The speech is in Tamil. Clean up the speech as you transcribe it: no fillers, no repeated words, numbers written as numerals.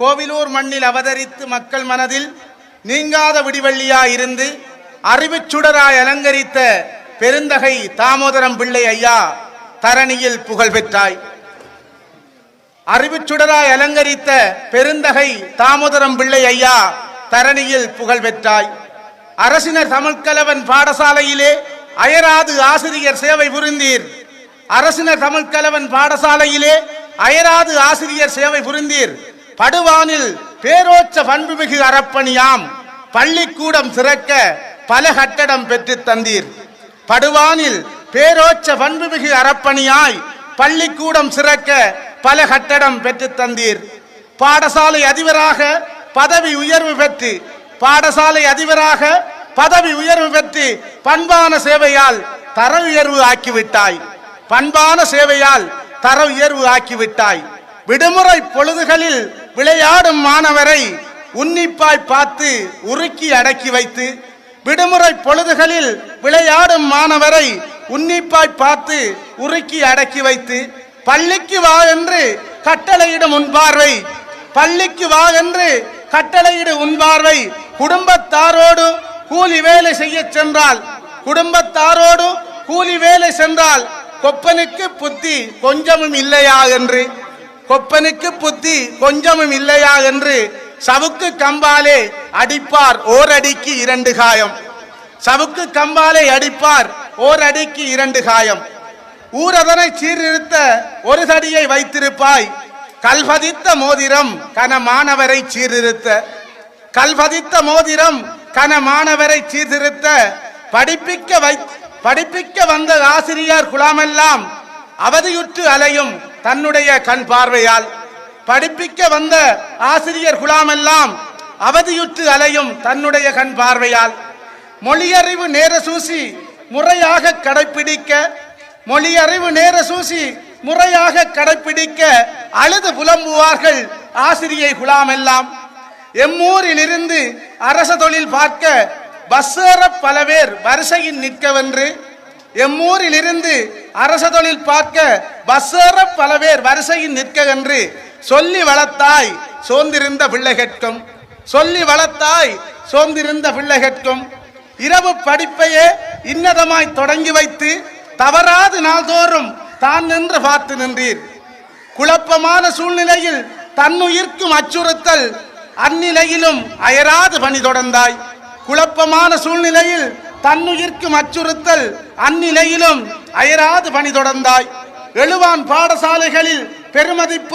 கோவிலூர் மண்ணில் அவதரித்து மக்கள் மனதில் நீங்காத விடிவெள்ளியாயிருந்து அறிவுச்சுடராய் அலங்கரித்த பெருந்தகை தாமோதரம் பிள்ளை ஐயா தரணியில் புகழ் பெற்றாய். அறிவுச்சுடராய் அலங்கரித்த பெருந்தகை தாமோதரம் பிள்ளை ஐயா தரணியில் புகழ் பெற்றாய். அரசினர் தமிழ்கலவன் பாடசாலையிலே அயராது ஆசிரியர் சேவை புரிந்தீர். அரசினர் தமிழ்கலவன் பாடசாலையிலே அயராது ஆசிரியர் சேவை புரிந்தீர். படுவானில் பேரோச்ச பண்புமிகு அறப்பணியாம் பள்ளிக்கூடம் திறக்க பல கட்டடம் பெற்று தந்தீர். படுவானில் பேரோச்ச பண்புமிகு அறப்பணியாய் பள்ளிக்கூடம் சிறக்க பல கட்டடம் பெற்று தந்தீர். பாடசாலை அதிபராக பதவி உயர்வு பெற்று பாடசாலை அதிபராக பதவி உயர்வு பெற்று பண்பான சேவையால் தர உயர்வு ஆக்கிவிட்டாய். பண்பான சேவையால் தர உயர்வு ஆக்கிவிட்டாய். விடுமுறை பொழுதுகளில் விளையாடும் மாணவரை உன்னிப்பாய் பார்த்து உருக்கி அடக்கி வைத்து விடுமுறை பொழுதுகளில் விளையாடும் மாணவரை உன்னிப்பாய் பார்த்து உருக்கி அடக்கி வைத்து பள்ளிக்கு வா என்று கட்டளையிடும் உன் பார்வை பள்ளிக்கு வா என்று கட்டளையிடும் உன் பார்வை குடும்பத்தாரோடு கூலி வேலை செய்ய சென்றால் குடும்பத்தாரோடு கூலி வேலை சென்றால் கொப்பனுக்கு புத்தி கொஞ்சமும் இல்லையா என்று கொப்பனுக்கு புத்தி கொஞ்சமும் இல்லையா என்று சவுக்கு கம்பாலே அடிப்பார் ஓர் அடிக்கு 2 காயம். சவுக்கு கம்பாலே அடிப்பார் ஓர் அடிக்கு 2 காயம். ஊரதனை சீர்திருத்த ஒரு தடியை வைத்திருப்பாய். கல்பதித்த மோதிரம் கன மாணவரை சீர்திருத்த கல்பதித்த மோதிரம் கன மாணவரை சீர்திருத்த படிப்பிக்க வந்த ஆசிரியர் குலாமெல்லாம் அவதியுற்று அலையும் தன்னுடைய கண் பார்வையால் படிப்பிக்க வந்த ஆசிரியர் குலாமெல்லாம் அவதியுற்று அலையும் தன்னுடைய கண் பார்வையால் மொழியறிவு நேர சூசி முறையாக கடைபிடிக்க மொழியறிவு நேர சூசி முறையாக கடைபிடிக்க அழுது புலம்புவார்கள் ஆசிரியை குலாமெல்லாம். எம்மூரில் இருந்து அரச தொழில் பார்க்க பஸ்ஸேற பல பேர் வரிசையில் நிற்கவென்று எம்மூரில் இருந்து அரச தொழில் பார்க்க பஸ்ஸேற பல பேர் வரிசையில் நிற்கவென்று சொல்லி வளர்த்தாய் சோர்ந்திருந்த பிள்ளைகட்கும் சொல்லி வளர்த்தாய் சோர்ந்திருந்த பிள்ளைகட்கும் இரவு படிப்பையே இன்னதமாய் தொடங்கி வைத்து தவறாது நாள்தோறும் தான் நின்று பார்த்து நின்றீர். குழப்பமான சூழ்நிலையில் தன்னுயிர்க்கும் அச்சுறுத்தல் அந்நிலையிலும் அயராது பணி தொடர்ந்தாய். குழப்பமான சூழ்நிலையில் தன்னுயிர்க்கும் அச்சுறுத்தல் அந்நிலையிலும் அயராது பணி தொடர்ந்தாய். எழுவான் பாடசாலைகளில் பெருமதிப்பு